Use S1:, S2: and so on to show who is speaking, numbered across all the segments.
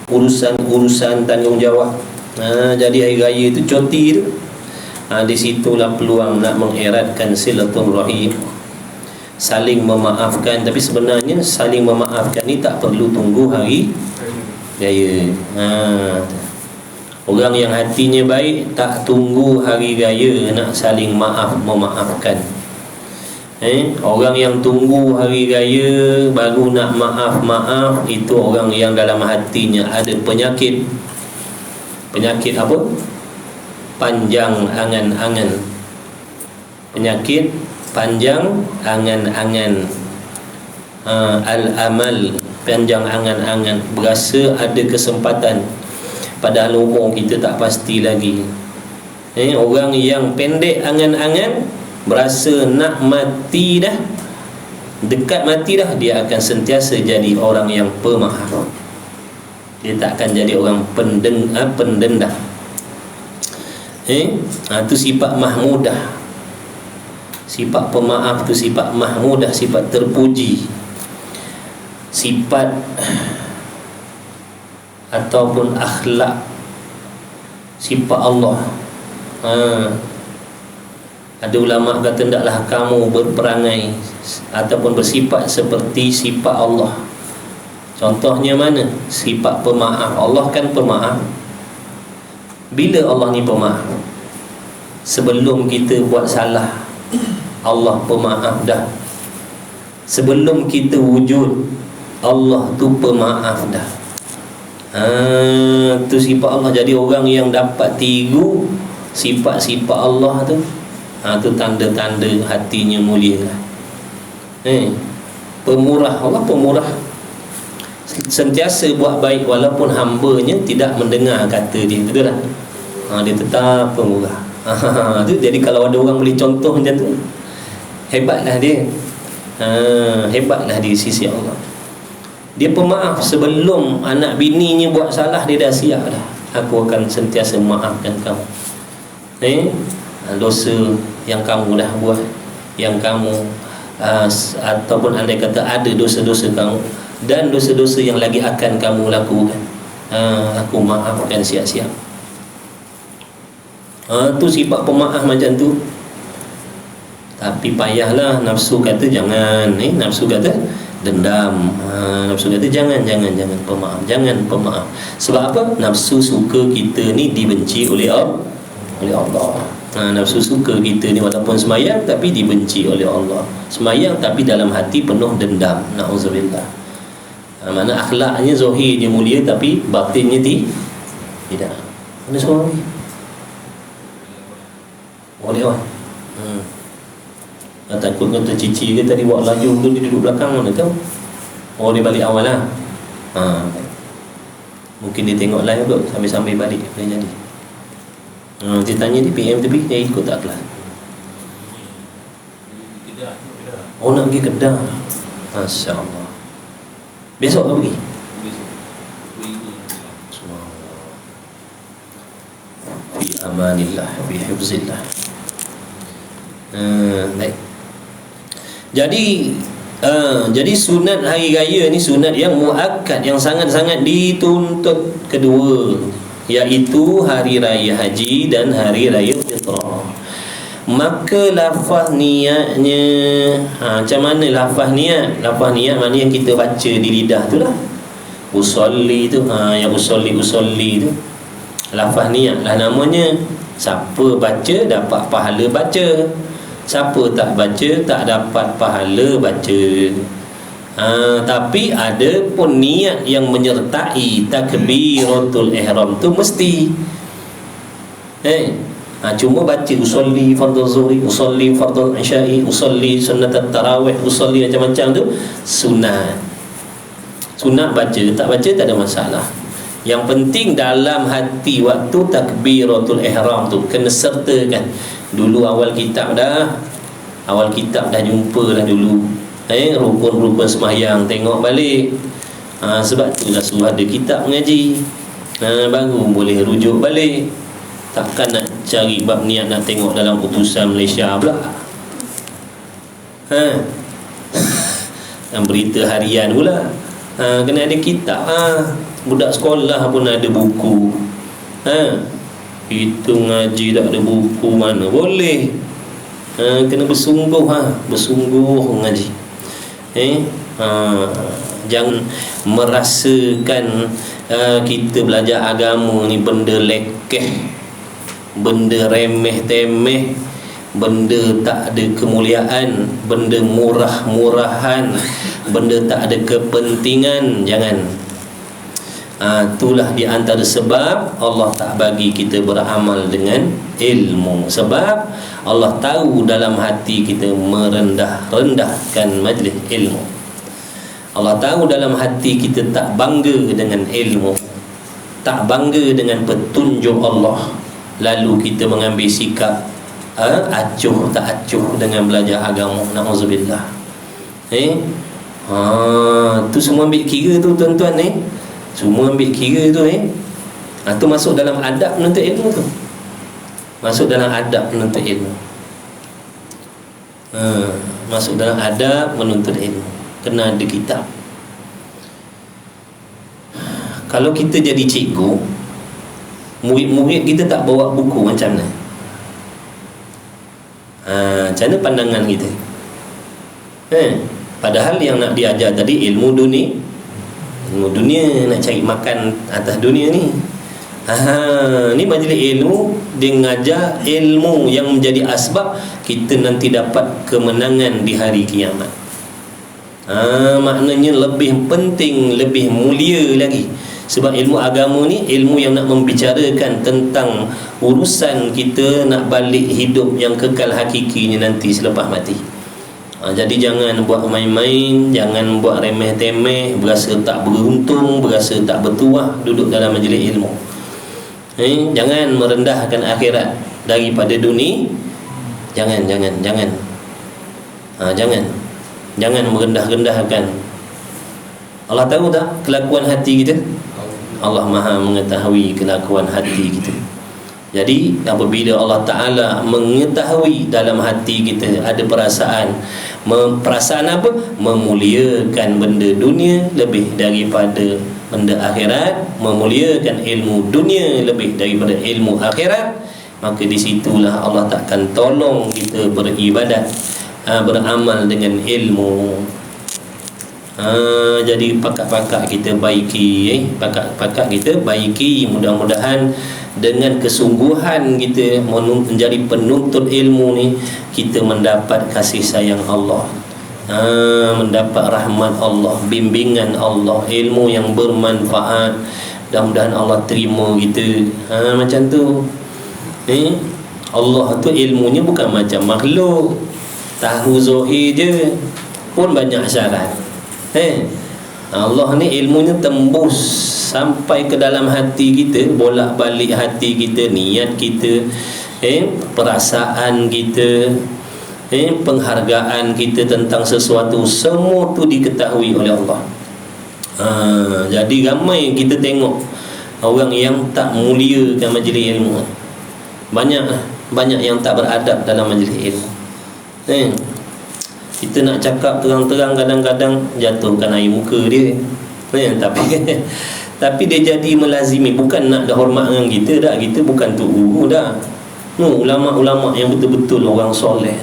S1: urusan-urusan tanggungjawab. Jadi hari raya tu cuti tu, di situlah peluang nak mengeratkan silaturahim, saling memaafkan. Tapi sebenarnya saling memaafkan ni tak perlu tunggu hari raya. Orang yang hatinya baik tak tunggu hari raya nak saling memaafkan. Orang yang tunggu hari raya baru nak maaf, itu orang yang dalam hatinya ada penyakit. Penyakit apa? Panjang angan-angan. Penyakit panjang angan-angan. Al-amal, panjang angan-angan, berasa ada kesempatan padahal umur kita tak pasti lagi. Orang yang pendek angan-angan, berasa nak mati dah, dekat mati dah, dia akan sentiasa jadi orang yang pemaaf. Dia tak akan jadi orang pendendam. Itu sifat mahmudah. Sifat pemaaf tu sifat mahmudah, sifat terpuji, sifat ataupun akhlak, sifat Allah. Ada ulama kata hendaklah kamu berperangai ataupun bersifat seperti sifat Allah. Contohnya mana? Sifat pemaaf. Allah kan pemaaf. Bila Allah ni pemaaf? Sebelum kita buat salah, Allah pemaaf dah. Sebelum kita wujud, Allah tu pemaaf dah. Tu sifat Allah. Jadi orang yang dapat tiru sifat-sifat Allah tu, tu tanda-tanda hatinya mulia lah. Pemurah. Allah pemurah, sentiasa buat baik walaupun hambanya tidak mendengar kata dia. Betul tak? Dia tetap pemurah. Tu. Jadi kalau ada orang boleh contoh macam tu, hebatlah dia. Hebatlah di sisi Allah. Dia pemaaf. Sebelum anak bininya buat salah, dia dah siap dah. Aku akan sentiasa maafkan kamu. Dosa yang kamu dah buat, yang kamu ataupun andai kata ada dosa-dosa kamu dan dosa-dosa yang lagi akan kamu lakukan, aku maafkan siap-siap. Tu sifat pemaaf macam tu. Tapi payahlah nafsu kata jangan, nafsu kata dendam, nafsu kata jangan pemaaf, jangan pemaaf. Sebab apa? Nafsu suka kita ni dibenci oleh Allah. Nafsu suka kita ni walaupun semayang tapi dibenci oleh Allah. Semayang tapi dalam hati penuh dendam. Na'udzubillah. Mana akhlaknya zahirnya mulia tapi batinnya tidak. Mana suara ni? Boleh orang. Takut kata cici ke tadi buat laju tu, dia duduk belakang mana tahu. Dia balik awal lah. Mungkin dia tengok live kot sambil-sambil balik boleh jadi. Dia tanya di PM tapi dia ikut tak kelas. Nak pergi Kedah. Masya Allah. Besok kau pergi? Fi amanillah, fi hifzillah. Baik. Jadi sunat hari raya ni sunat yang muakkad, yang sangat-sangat dituntut kedua, iaitu hari raya haji dan hari raya fitrah. Maka lafaz niatnya, macam mana lafaz niat? Lafaz niat mana yang kita baca di lidah tu lah. Usolli tu, yang usolli tu lafaz niat lah namanya. Siapa baca dapat pahala baca, siapa tak baca tak dapat pahala baca. Tapi ada pun niat yang menyertai takbiratul ihram tu mesti. Cuma baca usolli fardhu zuhri, usolli fardhu isya'i, usolli sunnat tarawih, usolli macam-macam tu sunat. Sunat baca, tak baca tak ada masalah. Yang penting dalam hati waktu takbiratul ihram tu kena sertakan. Dulu awal kitab dah jumpa lah dulu rukun-rukun sembahyang, tengok balik. Sebab tu lah suruh ada kitab mengaji, baru boleh rujuk balik. Takkan nak cari bab niat nak tengok dalam Utusan Malaysia pula. Dan berita harian pula. Kena ada kitab. budak sekolah pun ada buku. Kita ngaji tak ada buku mana boleh. Kena bersungguh, bersungguh ngaji. Jangan merasakan kita belajar agama ni benda lekeh, benda remeh-temeh, benda tak ada kemuliaan, benda murah-murahan, benda tak ada kepentingan. Jangan. Itulah di antara sebab Allah tak bagi kita beramal dengan ilmu. Sebab Allah tahu dalam hati kita merendah-rendahkan majlis ilmu. Allah tahu dalam hati kita tak bangga dengan ilmu, tak bangga dengan petunjuk Allah, lalu kita mengambil sikap acuh tak acuh dengan belajar agama. Na'udzubillah. Tu semua ambil kira tu tuan-tuan semua ambil kira tu tu masuk dalam adab menuntut ilmu tu. Masuk dalam adab menuntut ilmu. Masuk dalam adab menuntut ilmu. Kena ada kitab. Kalau kita jadi cikgu, murid-murid kita tak bawa buku, macam mana? Macam mana pandangan kita? Padahal yang nak diajar tadi ilmu dunia, nak cari makan atas dunia ni. Ni majlis ilmu, dia ngajar ilmu yang menjadi asbab kita nanti dapat kemenangan di hari kiamat. Maknanya lebih penting, lebih mulia lagi. Sebab ilmu agama ni ilmu yang nak membicarakan tentang urusan kita nak balik hidup yang kekal hakikinya nanti selepas mati. Jadi jangan buat main-main, jangan buat remeh-temeh, berasa tak beruntung, berasa tak bertuah duduk dalam majlis ilmu. Jangan merendahkan akhirat daripada dunia. Jangan merendah-rendahkan. Allah tahu tak kelakuan hati kita? Allah Maha mengetahui kelakuan hati kita. Jadi apabila Allah Ta'ala mengetahui dalam hati kita ada perasaan apa? Memuliakan benda dunia lebih daripada benda akhirat, memuliakan ilmu dunia lebih daripada ilmu akhirat, maka di situlah Allah takkan tolong kita beribadat, beramal dengan ilmu. Jadi pakak-pakak kita baiki, pakak-pakak kita baiki. Mudah-mudahan dengan kesungguhan kita menjadi penuntut ilmu ni, kita mendapat kasih sayang Allah, mendapat rahmat Allah, bimbingan Allah, ilmu yang bermanfaat. Mudah-mudahan Allah terima kita. Macam tu. Allah tu ilmunya bukan macam makhluk, tahu zahir je pun banyak syarat. Allah ni ilmunya tembus sampai ke dalam hati kita, bolak-balik hati kita, niat kita, perasaan kita, penghargaan kita tentang sesuatu, semua tu diketahui oleh Allah. Jadi ramai kita tengok orang yang tak muliakan majlis ilmu. Banyak yang tak beradab dalam majlis ilmu. Kita nak cakap terang-terang kadang-kadang jatuhkan air muka dia. Tapi dia jadi melazimi. Bukan nak dah hormat dengan kita dah. Kita bukan tu dah. Ulama-ulama yang betul-betul orang soleh,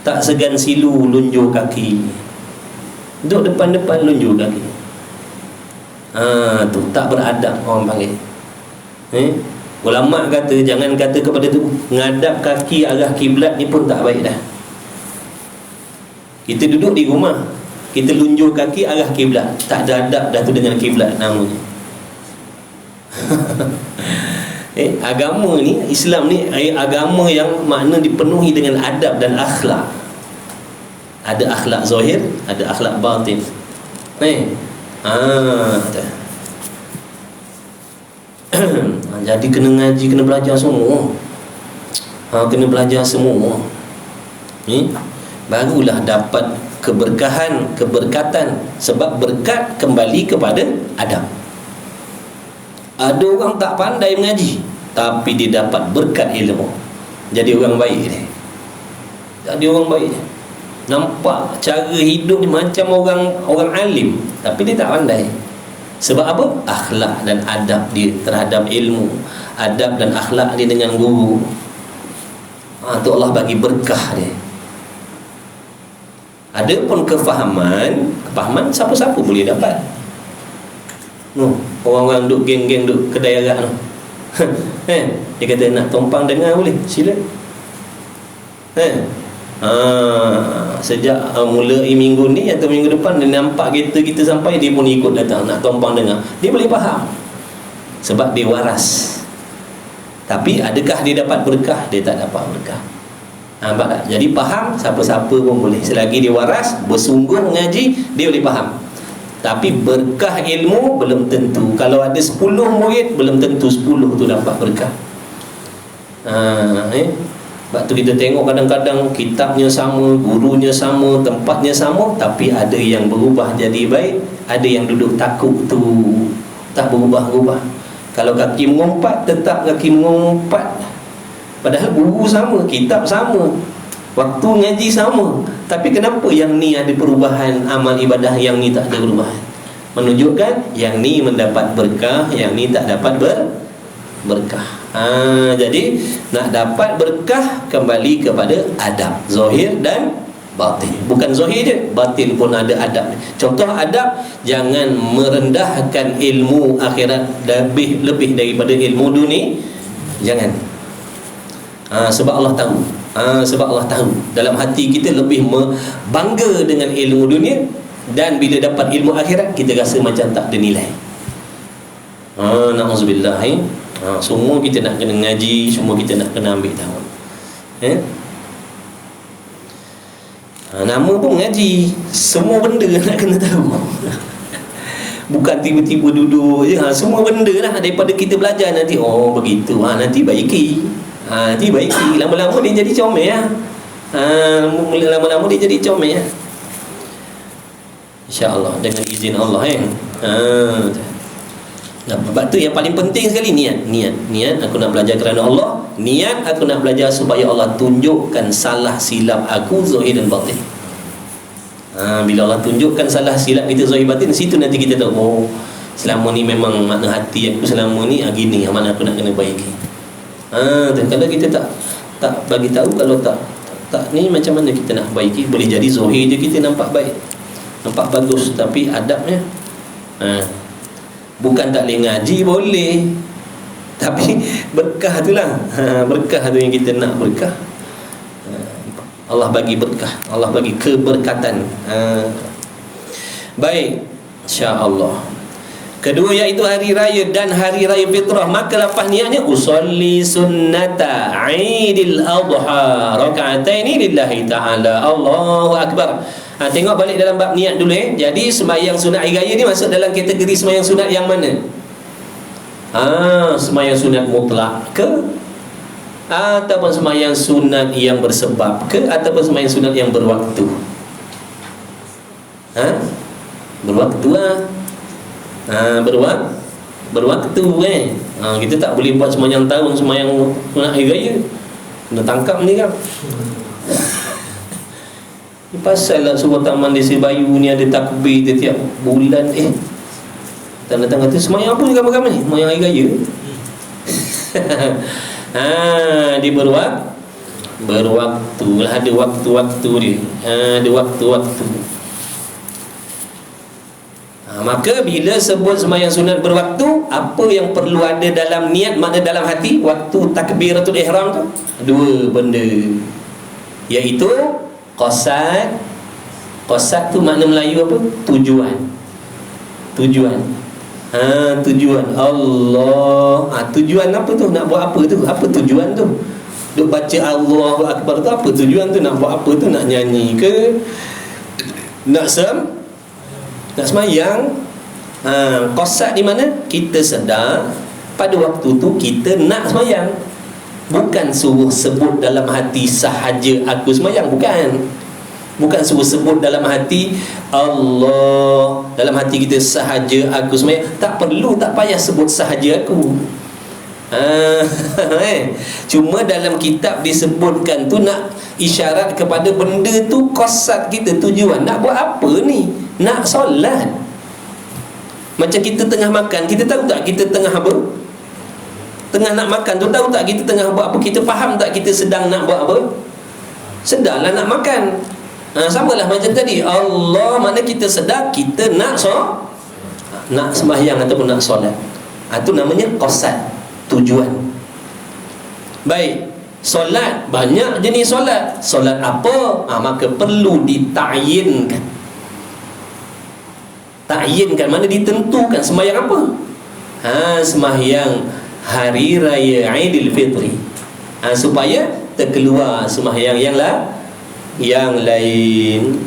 S1: tak segan silu lunjur kaki, duduk depan-depan lunjur kaki. Tu tak beradab orang panggil. Ulama kata jangan kata kepada tu ngadap kaki arah kiblat ni pun tak baik dah. Kita duduk di rumah, kita lunjur kaki arah kiblat, tak ada adab dah tu dengan kiblat namanya. Agama ni, Islam ni agama yang makna dipenuhi dengan adab dan akhlak. Ada akhlak zahir, ada akhlak batin. Jadi kena ngaji, kena belajar semua. Kena belajar semua. Barulah dapat keberkahan, keberkatan. Sebab berkat kembali kepada adab. Ada orang tak pandai mengaji, tapi dia dapat berkat ilmu, jadi orang baik dia. Jadi orang baik dia. Nampak cara hidup ni macam orang alim, tapi dia tak pandai. Sebab apa? Akhlak dan adab dia terhadap ilmu, adab dan akhlak dia dengan guru. Tu Allah bagi berkah dia. Ada pun kefahaman siapa-siapa boleh dapat. Orang-orang duk geng-geng duk kedai arak tu. Dia kata nak tumpang dengar boleh, sila. Sejak mulai minggu ni atau minggu depan dia nampak kereta kita sampai, dia pun ikut datang nak tumpang dengar. Dia boleh faham sebab dia waras. Tapi adakah dia dapat berkah? Dia tak dapat berkah. Nampak tak? Jadi faham siapa-siapa pun boleh, selagi dia waras, bersungguh mengaji, dia boleh faham. Tapi berkah ilmu belum tentu. Kalau ada 10 murid, belum tentu 10 tu dapat berkah. Sebab tu kita tengok kadang-kadang kitabnya sama, gurunya sama, tempatnya sama, tapi ada yang berubah jadi baik, ada yang duduk takut tu tak berubah-ubah. Kalau kaki mengumpat, tetap kaki mengumpat. Padahal guru sama, kitab sama, waktu ngaji sama. Tapi kenapa yang ni ada perubahan amal ibadah, yang ni tak ada perubahan? Menunjukkan yang ni mendapat berkah, yang ni tak dapat berkah. Jadi nak dapat berkah, kembali kepada adab zahir dan batin. Bukan zahir je, batin pun ada adab. Contoh adab, jangan merendahkan ilmu akhirat lebih daripada ilmu dunia. Jangan. Sebab Allah tahu. Sebab Allah tahu dalam hati kita lebih bangga dengan ilmu dunia, dan bila dapat ilmu akhirat kita rasa macam tak ada nilai. Na'udzubillah. Semua kita nak kena ngaji, semua kita nak kena ambil tahu. Nama pun ngaji, semua benda nak kena tahu. Bukan tiba-tiba duduk je. Semua benda lah daripada kita belajar nanti. Oh begitu, nanti baiki. Nanti baiki, lama-lama dia jadi comel lah. Lama-lama dia jadi comel lah, InsyaAllah, dengan izin Allah. Sebab tu yang paling penting sekali niat. Aku nak belajar kerana Allah. Niat aku nak belajar supaya Allah tunjukkan salah silap aku zahir dan batin. Bila Allah tunjukkan salah silap kita zahir batin, situ nanti kita tahu, oh selama ni memang makna hati aku selama ni gini, mana aku nak kena baiki. Kalau kita tak bagi tahu, kalau tak ni macam mana kita nak baiki? Boleh jadi zahir je kita nampak baik, nampak bagus, tapi adabnya bukan tak boleh ngaji, boleh, tapi berkah tu lah. Berkah tu yang kita nak, berkah. Allah bagi berkah, Allah bagi keberkatan. Baik, insya-Allah. Kedua iaitu hari raya dan hari raya fitrah. Maka lepas niatnya, usolli sunnata Aidil Adha raka'ataini lillahi ta'ala. Allahu Akbar. Tengok balik dalam bab niat dulu. Jadi sembahyang sunat hari raya ni masuk dalam kategori sembahyang sunat yang mana? Sembahyang sunat mutlak ke, ataupun sembahyang sunat yang bersebab ke, ataupun sembahyang sunat yang berwaktu? Berwaktu berwaktu kita tak boleh buat sembahyang tahun, sembahyang sunat hari raya. Kena tangkap ni kan. Ni pasal lah sebuah taman Desa Bayu ni ada takbir setiap bulan. Datang kata sembahyang apa ni ramai-ramai ni? Sembahyang hari raya. Dia berwaktu lah, ada waktu-waktu dia. Ada waktu-waktu. Maka bila sebut sembahyang sunat berwaktu, apa yang perlu ada dalam niat, makna dalam hati waktu takbiratul ihram tu? Dua benda, iaitu qasad. Qasad tu makna Melayu apa? Tujuan. Tujuan Allah. Tujuan apa tu? Nak buat apa tu? Apa tujuan tu? Duk baca Allahu Akbar tu apa tujuan tu? Nak buat apa tu? Nak nyanyi ke? Nak semayang. Qasad di mana? Kita sedar pada waktu tu kita nak semayang. Bukan suruh sebut dalam hati sahaja aku semayang. Bukan suruh sebut dalam hati Allah, dalam hati kita sahaja aku semayang. Tak perlu, tak payah sebut sahaja aku. Cuma dalam kitab disebutkan tu nak isyarat kepada benda tu. Qasad kita, tujuan nak buat apa ni? Nak solat. Macam kita tengah makan, kita tahu tak kita tengah apa? Tengah nak makan tu, tahu tak kita tengah buat apa? Kita faham tak kita sedang nak buat apa? Sedarlah nak makan. Samalah macam tadi. Allah, mana kita sedar kita nak sembahyang ataupun nak solat. Itu namanya qasad, tujuan. Baik, solat, banyak jenis solat. Solat apa? Maka perlu ditakyinkan. Takyinkan, mana ditentukan sembahyang apa? Sembahyang hari raya Aidilfitri, supaya terkeluar sembahyang yang lain.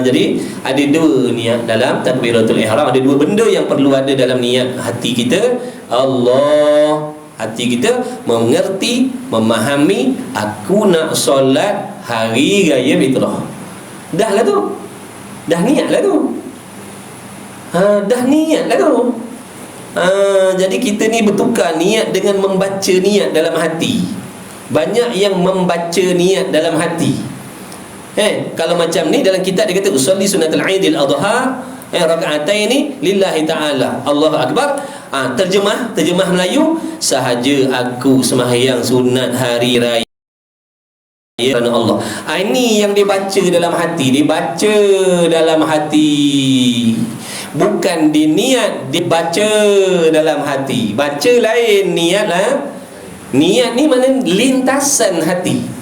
S1: Jadi ada dua niat dalam takbiratul ihram. Ada dua benda yang perlu ada dalam niat hati kita. Allah, hati kita mengerti, memahami, aku nak solat hari raya fitrah. Dah lah tu, dah niat lah tu. Dah niat lah tu. Jadi kita ni bertukar niat dengan membaca niat dalam hati. Banyak yang membaca niat dalam hati. Kalau macam ni dalam kitab dia kata usolli sunnatul Aidil Adha raka'ataini lillahi ta'ala, Allahu Akbar. Terjemah Melayu, sahaja aku sembahyang sunat hari raya kerana Allah. Ini yang dibaca dalam hati. Dibaca dalam hati, bukan diniat, dibaca dalam hati. Baca lain, niat lah. Niat ni mana lintasan hati.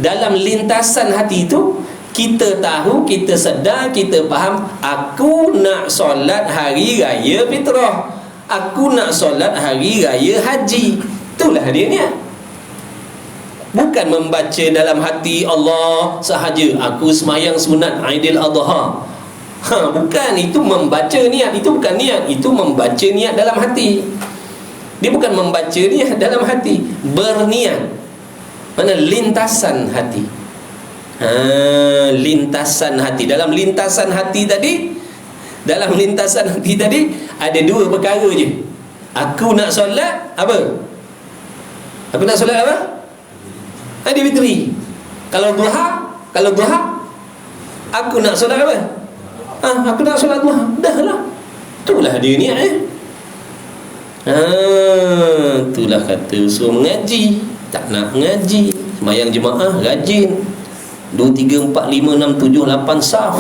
S1: Dalam lintasan hati itu kita tahu, kita sedar, kita faham, aku nak solat hari raya fitrah, aku nak solat hari raya haji. Itulah dia niat. Bukan membaca dalam hati Allah sahaja aku semayang sunat Aidil Adha. Bukan, itu membaca niat. Itu bukan niat, itu membaca niat dalam hati. Dia bukan membaca niat dalam hati, berniat. Mana lintasan hati. Lintasan hati. Dalam lintasan hati tadi ada dua perkara je. Aku nak solat apa? Aku nak solat apa? Aidilfitri. Kalau duha, aku nak solat apa? Aku nak solat duha. Dah lah. Itulah dia niat. Itulah kata suruh mengaji, tak nak mengaji. Sembahyang jemaah rajin 2, 3, 4, 5, 6, 7, 8 saf.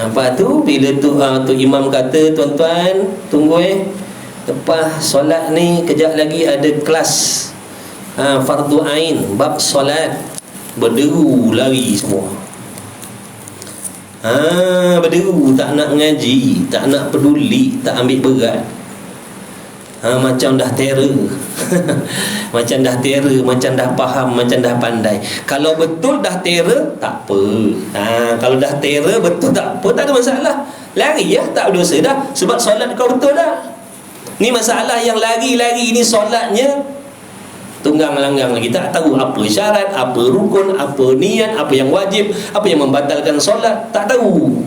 S1: Apa tu? Bila tu imam kata, tuan-tuan tunggu lepas solat ni kejap lagi ada kelas fardu ain bab solat. Berderu lari semua. Berderu, tak nak mengaji, tak nak peduli, tak ambil berat. Macam dah terror. Macam dah terror, macam dah faham, macam dah pandai. Kalau betul dah terror, tak apa. Kalau dah terror betul, tak apa, tak ada masalah. Lari ya, tak berdosa dah. Sebab solat kau betul dah. Ni masalah yang lari-lari ni solatnya tunggang-langgang lagi, tak tahu apa syarat, apa rukun, apa niat, apa yang wajib, apa yang membatalkan solat, tak tahu.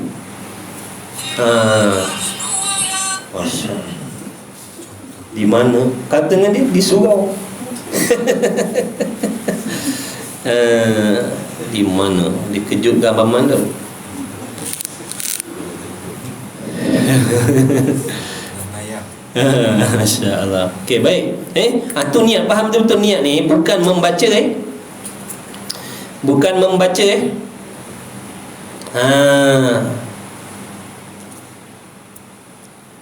S1: Di mana? Kata dengan dia, di surau. Di mana? Dikejut gambar mana? Masya Allah. Okey, baik. Tu niat, faham betul-betul niat ni. Bukan membaca bukan membaca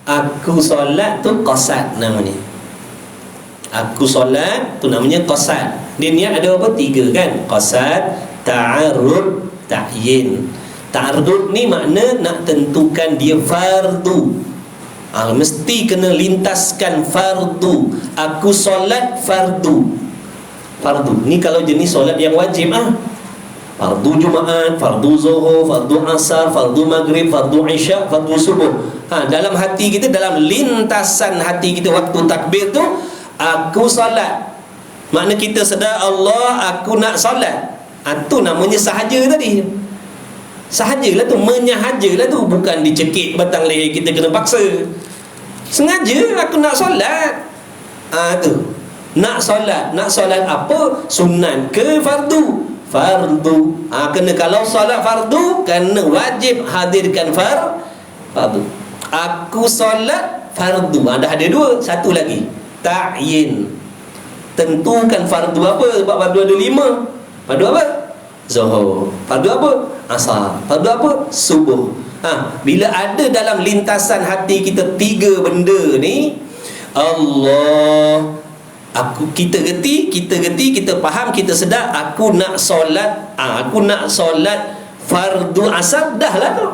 S1: aku solat tu qasad namanya. Aku solat tu namanya qasad. Dia niat ada apa? 3 kan? Qasad, ta'arud, ta'yin. Ta'arud ni makna nak tentukan dia fardu. Mesti kena lintaskan fardu. Aku solat fardu. Ni kalau jenis solat yang wajib fardu Jumaat, fardu Zuhur, fardu Asar, fardu Maghrib, fardu Isya, fardu Subuh. Dalam hati kita, dalam lintasan hati kita waktu takbir tu, aku solat. Makna kita sedar Allah, aku nak solat. Tu namanya sahaja tadi. Sahajalah tu, menyahajalah tu. Bukan dicekik batang leher kita kena paksa. Sengaja aku nak solat. Tu nak solat. Nak solat apa? Sunat ke fardu? Fardu. Kena, kalau solat fardu, kena wajib hadirkan fardu. Aku solat fardu. Dah ada dua. Satu lagi, ta'yin. Tentukan fardu apa. Sebab fardu ada 5. Fardu apa? Zuhur. Fardu apa? Asar. Fardu apa? Subuh. Bila ada dalam lintasan hati kita 3 benda ni, Allah, kita reti, kita faham, kita sedar, aku nak solat, aku nak solat fardu asar, dah lah tu.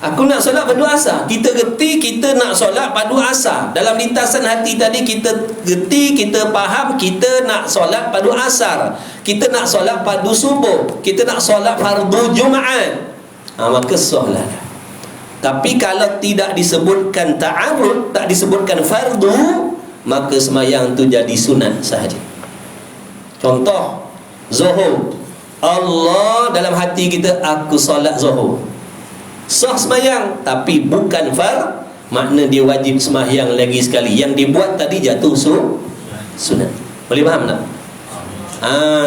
S1: Aku nak solat fardu asar. Kita reti, kita nak solat fardu asar. Dalam lintasan hati tadi kita reti, kita faham, kita nak solat fardu asar, kita nak solat fardu subuh, kita nak solat fardu Jumaat. Maka solat. Tapi kalau tidak disebutkan ta'arud, tak disebutkan fardu, maka sembahyang tu jadi sunat sahaja. Contoh, zuhur. Allah dalam hati kita, aku solat zuhur. Sah sembahyang, tapi bukan far, makna dia wajib sembahyang lagi sekali. Yang dibuat tadi jatuh sunat. Boleh faham tak?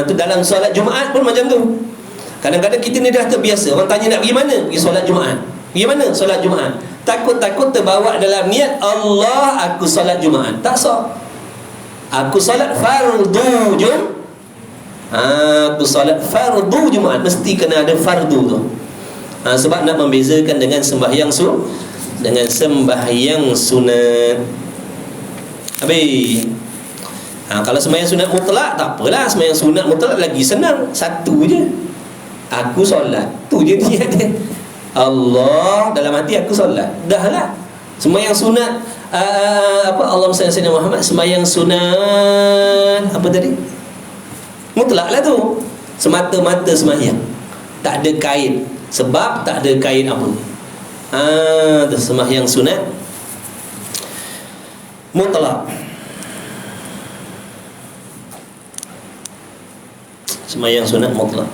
S1: Tu dalam solat Jumaat pun macam tu. Kadang-kadang kita ni dah terbiasa. Orang tanya nak pergi mana? Pergi solat Jumaat. Pergi mana? Solat Jumaat. Takut-takut terbawa dalam niat, Allah, aku solat Jumaat. Tak sah. Aku solat fardu aku solat fardu Jumaat. Mesti kena ada fardu tu. Sebab nak membezakan dengan sembahyang sunat. Habis. Kalau sembahyang sunat mutlak, tak apalah. Sembahyang sunat mutlak lagi senang. Satu je. Aku solat. Tu je niat dia. Allah dalam hati, aku solat. Dah lah. Sembahyang sunat Allahumma salli ala Muhammad. Sembahyang sunat apa tadi? Mutlak lah tu. Semata-mata sembahyang. Tak ada kait. Sebab tak ada kait apa. Sembahyang sunat mutlak. Sembahyang sunat mutlak.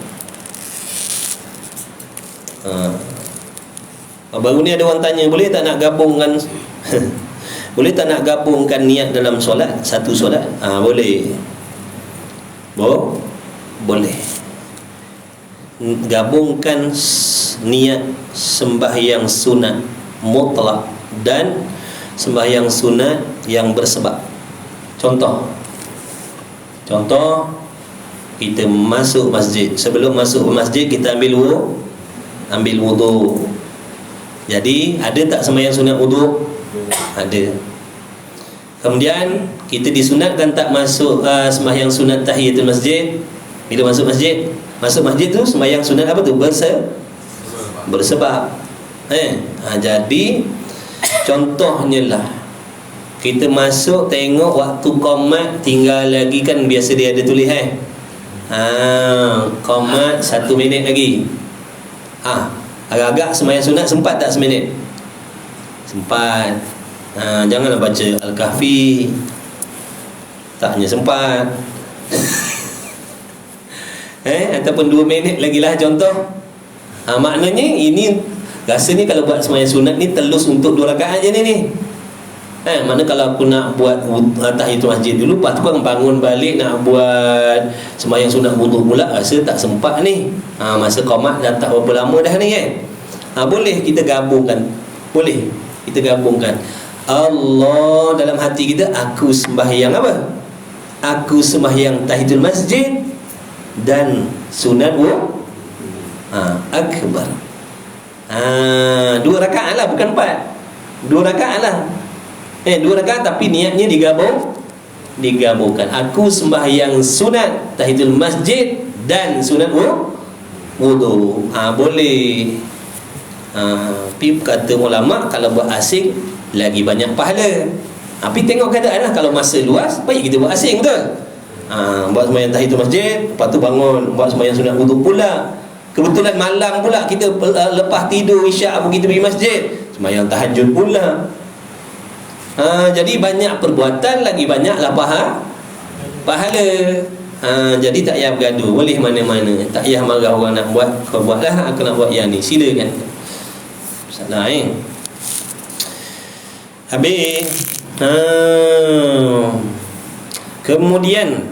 S1: Baru ni ada orang tanya, boleh tak nak gabungkan boleh tak nak gabungkan niat dalam solat, satu solat? Boleh. Boleh. Gabungkan niat sembahyang sunat mutlak dan sembahyang sunat yang bersebab. Contoh kita masuk masjid. Sebelum masuk masjid kita ambil wudu. Jadi ada tak sembahyang sunat wudu? Ada. Kemudian kita disunatkan tak masuk sembahyang sunat tahiyatul masjid. Bila masuk masjid tu sembahyang sunat apa tu? Bersebab. Jadi contohnya lah, kita masuk tengok waktu qomat tinggal lagi, kan biasa dia ada tulis qomat 1 minit lagi. Agak-agak sembahyang sunat sempat tak seminit? Sempat. Janganlah baca Al-Kahfi, tak hanya sempat. Ataupun 2 minit lagi lah contoh. Maknanya ini rasanya kalau buat sembahyang sunat ni telus untuk 2 rakaat je ni. Mana kalau aku nak buat tahiyatul masjid dulu, lepas tu kan bangun balik nak buat sembahyang sunat wudu pula, rasa tak sempat ni. Masa qomat dah tak berapa lama dah ni kan. Boleh kita gabungkan. Allah dalam hati kita, aku sembahyang apa? Aku sembahyang tahiyatul masjid dan sunat akbar. 2 rakaat lah, bukan 4. 2 rakaat lah. 2 rakaat tapi niatnya digabungkan. Aku sembahyang sunat tahiyatul masjid dan sunat wudu. Boleh. Tapi kata ulama, kalau buat asing lagi banyak pahala. Tapi tengok keadaan lah. Kalau masa luas, baik kita buat asing, betul? Buat sembahyang tahiyatul masjid, lepas tu bangun buat sembahyang sunat wudu pula. Kebetulan malam pula kita lepas tidur isyak pun kita pergi masjid, sembahyang tahajud pula. Jadi banyak perbuatan, lagi banyaklah pahala. Jadi tak payah bergaduh, boleh mana-mana. Tak payah marah orang nak buat, kau buatlah, aku nak buat yang ni, silakan. Salah habis. Kemudian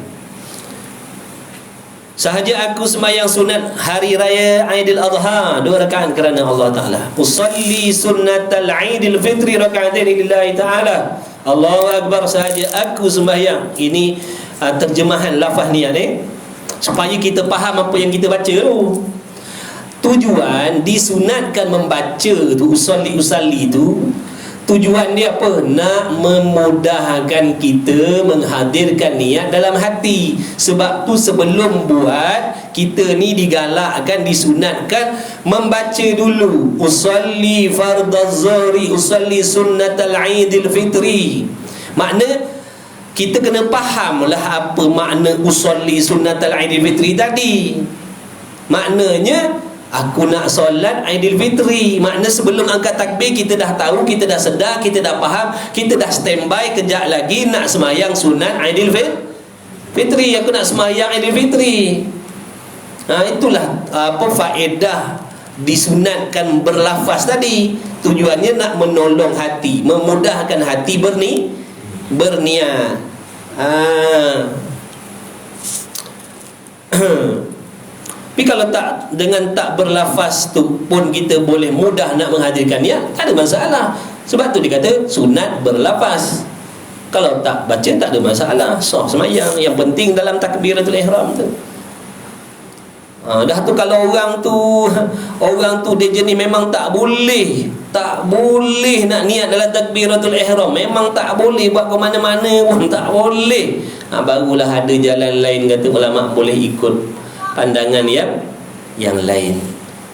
S1: Sahaja aku sembahyang sunat hari raya Aidil Adha 2 rakaat kerana Allah Ta'ala. Usalli sunnatal Aidil Fitri rakaatain lillahi Ta'ala. Allahu Akbar, sahaja aku sembahyang. Ini terjemahan lafaz niat supaya kita faham apa yang kita baca tu. Tujuan disunatkan membaca tu usalli tu, tujuan dia apa? Nak memudahkan kita menghadirkan niat dalam hati. Sebab tu sebelum buat, kita ni digalakkan, disunatkan membaca dulu. Usalli fardaz zuhri, usalli sunnatal Aidil Fitri. Makna kita kena fahamlah apa makna usalli sunnatal Aidil Fitri tadi. Maknanya aku nak solat Aidil Fitri. Makna sebelum angkat takbir kita dah tahu, kita dah sedar, kita dah faham, kita dah standby. Kejap lagi nak semayang sunat Aidil Fitri. Aku nak semayang Aidil Fitri. Itulah apa faedah disunatkan berlafaz tadi. Tujuannya nak menolong hati, memudahkan hati berniat. Tapi kalau tak, dengan tak berlafaz tu pun kita boleh mudah nak menghadirkan niat, tak ada masalah. Sebab tu dia kata sunat berlafaz. Kalau tak baca tak ada masalah, sah semayang. Yang penting dalam takbiratul ihram tu. Dah tu kalau orang tu dia jenis memang tak boleh nak niat dalam takbiratul ihram, memang tak boleh buat ke mana-mana pun tak boleh. Barulah ada jalan lain, kata ulama, boleh ikut pandangan yang lain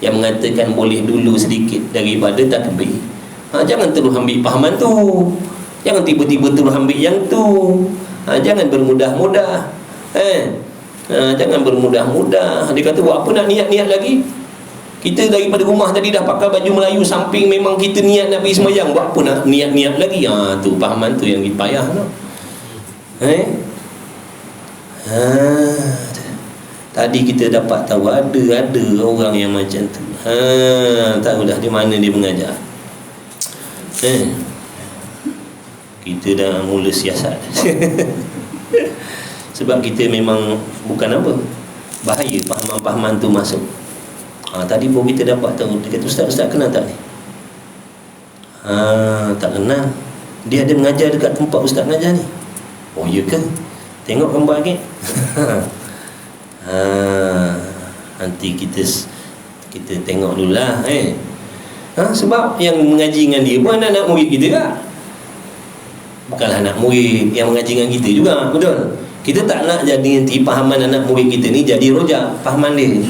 S1: yang mengatakan boleh dulu sedikit daripada takbir. Jangan terus ambil pahaman tu, jangan tiba-tiba terus ambil yang tu. Jangan bermudah-mudah. Jangan bermudah-mudah. Dia kata buat apa nak niat-niat lagi? Kita daripada rumah tadi dah pakai baju Melayu samping, memang kita niat nak pergi sembahyang, buat apa nak niat-niat lagi? Tu pahaman tu yang payah tu. Tadi kita dapat tahu ada orang yang macam tu. Tahu dah di mana dia mengajar. Kita dah mula siasat. Sebab kita memang bukan apa, bahaya pahaman-pahaman tu masuk. Tadi pun kita dapat tahu. Dia kata, Ustaz kenal tak ni? Tak kenal. Dia ada mengajar dekat tempat Ustaz mengajar ni. Oh ya ke? Tengok gambar lagi. Nanti kita tengok dulu lah. Sebab yang mengaji dengan dia pun anak murid kita lah. Bukanlah anak murid yang mengaji dengan kita juga. Betul? Kita tak nak jadi nanti pahaman anak murid kita ni jadi rojak pahaman dia.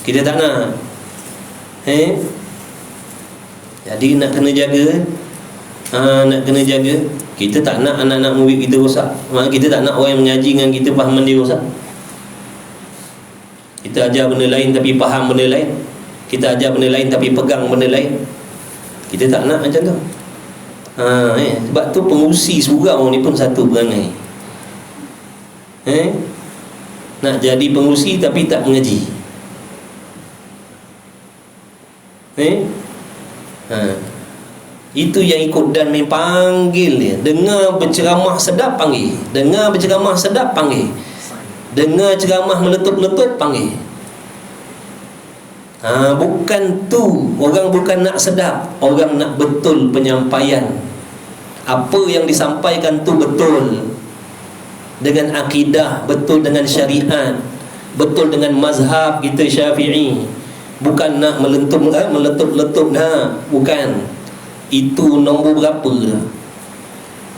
S1: Kita tak nak. Jadi nak kena jaga. Nak kena jaga. Kita tak nak anak-anak murid kita rosak. Kita tak nak orang yang mengaji dengan kita pahaman dia rosak. Kita ajar benda lain tapi faham benda lain. Kita ajar benda lain tapi pegang benda lain. Kita tak nak macam tu. Sebab tu pengurusi surau ni pun satu perangai. Nak jadi pengurusi tapi tak mengaji. Itu yang ikut dan main panggil dia. Dengar berceramah sedap panggil. Dengar berceramah sedap panggil. Dengar ceramah meletup-letup panggil. Bukan tu. Orang bukan nak sedap, orang nak betul penyampaian. Apa yang disampaikan tu betul dengan akidah, betul dengan syariat, betul dengan mazhab kita Syafi'i. Bukan nak meletup-letup bukan. Itu nombor berapa dah?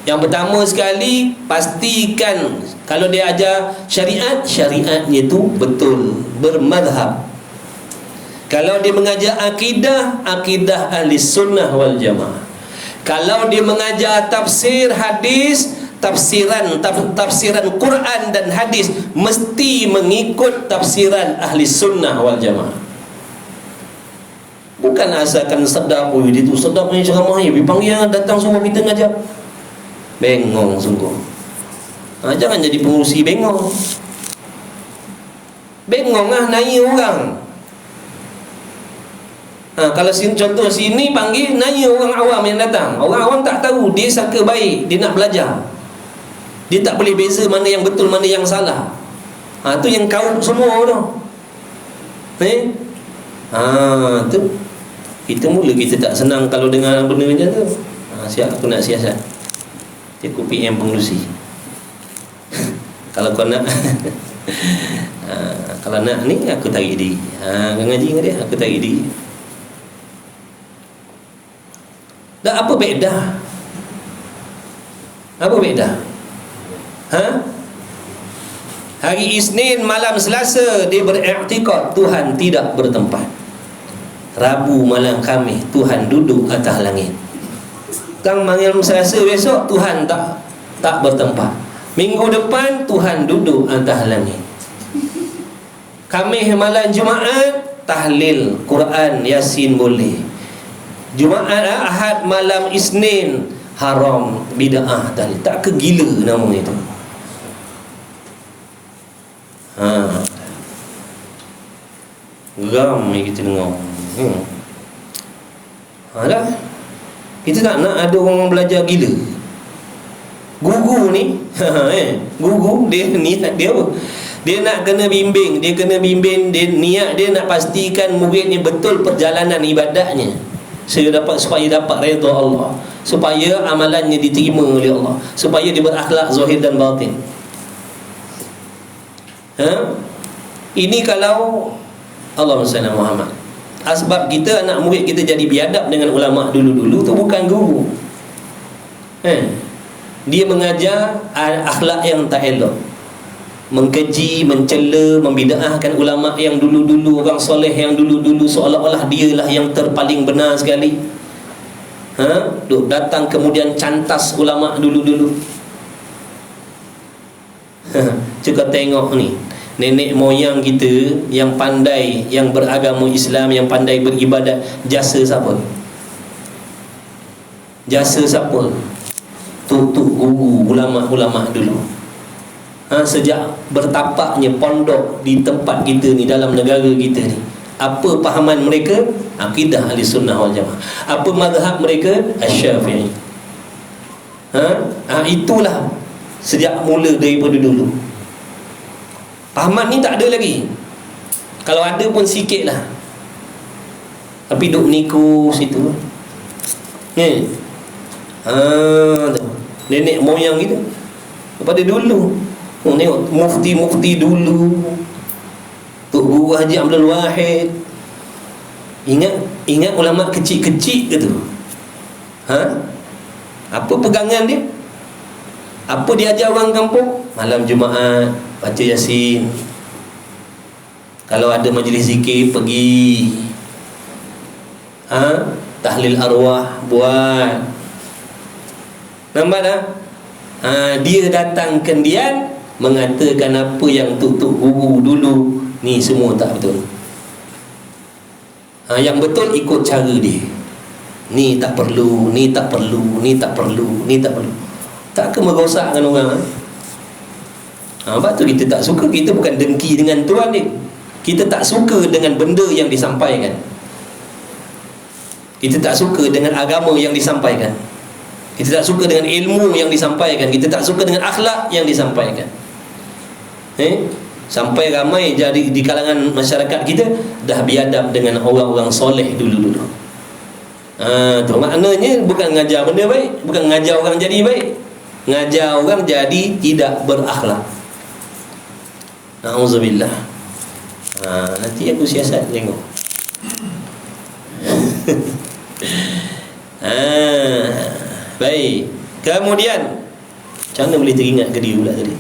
S1: Yang pertama sekali, pastikan kalau dia ajar syariat, syariatnya tu betul, bermadhab. Kalau dia mengajar akidah, akidah ahli sunnah wal jamaah. Kalau dia mengajar tafsir hadis, tafsiran Quran dan hadis, mesti mengikut tafsiran ahli sunnah wal jamaah. Bukan asalkan sedap, dia tu sedap punya ceramah ni, dipanggil datang semua kita ngajar. Bengong sungguh. Jangan jadi pengurusi bengong. Bengong nanya orang. Kalau contoh sini panggil, nanya orang awam yang datang. Orang awam tak tahu, dia sangka baik, dia nak belajar. Dia tak boleh beza mana yang betul, mana yang salah. Tu yang kau semua tu. Tu kita mula kita tak senang kalau dengar benda macam tu. Siap aku nak siasat. Aku PM pengerusi. Kalau kau nak kalau nak ni aku tarik diri. Kau ngaji dengan dia, aku tarik diri. Dah apa beza? Apa beza? Hari Isnin malam Selasa dia beriktikad Tuhan tidak bertempat. Rabu malam Khamis Tuhan duduk atas langit. Malam Selasa besok Tuhan tak bertempat. Minggu depan Tuhan duduk atas langit. Khamis malam Jumaat tahlil Quran Yasin boleh. Jumaat Ahad malam Isnin haram bid'ah tahlil. Tak ke gila nama itu. Geram kita dengar. Dah. Kita tak nak ada orang belajar gila. Guru ni guru dia niat dia apa? Dia nak kena bimbing. Dia kena bimbing. Dia niat dia nak pastikan murid ni betul perjalanan ibadatnya, supaya dapat redha Allah, supaya amalannya diterima oleh Allah, supaya dia berakhlak zahir dan batin. Ini kalau Allahumma salli ala Muhammad. Sebab kita anak murid kita jadi biadab dengan ulama dulu-dulu tu bukan guru. Dia mengajar akhlak yang tak elok, mengkeji, mencela, membida'ahkan ulama yang dulu-dulu, orang soleh yang dulu-dulu, seolah-olah dialah yang terpaling benar sekali. Duk datang kemudian cantas ulama dulu-dulu. Cuba tengok ni, nenek moyang kita yang pandai, yang beragama Islam, yang pandai beribadat, jasa siapa? Jasa siapa? Tutup guru ulama-ulama dulu. Sejak bertapaknya pondok di tempat kita ni, dalam negara kita ni, apa pahaman mereka? Akidah ahli sunnah wal jamaah. Apa mazhab mereka? Asy-Syafi'i. Itulah sejak mula daripada dulu. Pahaman ni tak ada lagi. Kalau ada pun sikit lah. Tapi duk niku situ. Nenek moyang kita daripada dulu. Tengok mufti-mufti dulu, Tok Guru Haji Abdul Wahid. Ingat ulama kecil-kecil ke tu? Apa pegangan dia? Apa dia ajar orang kampung? Malam Jumaat baca Yasin. Kalau ada majlis zikir pergi. Tahlil arwah buat. Nampak tak? Dia datang kendian mengatakan apa yang tutup guru dulu ni semua tak betul. Yang betul ikut cara dia. Ni tak perlu, ni tak perlu, ni tak perlu, ni tak perlu. Tak ke merosakkan orang. Sebab tu kita tak suka. Kita bukan dengki dengan Tuhan ni. Kita tak suka dengan benda yang disampaikan. Kita tak suka dengan agama yang disampaikan. Kita tak suka dengan ilmu yang disampaikan. Kita tak suka dengan akhlak yang disampaikan. Sampai ramai jadi di kalangan masyarakat kita dah biadab dengan orang-orang soleh dulu-dulu. Tu maknanya bukan ngajar benda baik, bukan ngajar orang jadi baik, ngajar orang jadi tidak berakhlak. Na'udzubillah. Nanti aku siasat tengok. Baik. Kemudian macam mana boleh teringat ke dia pula tadi?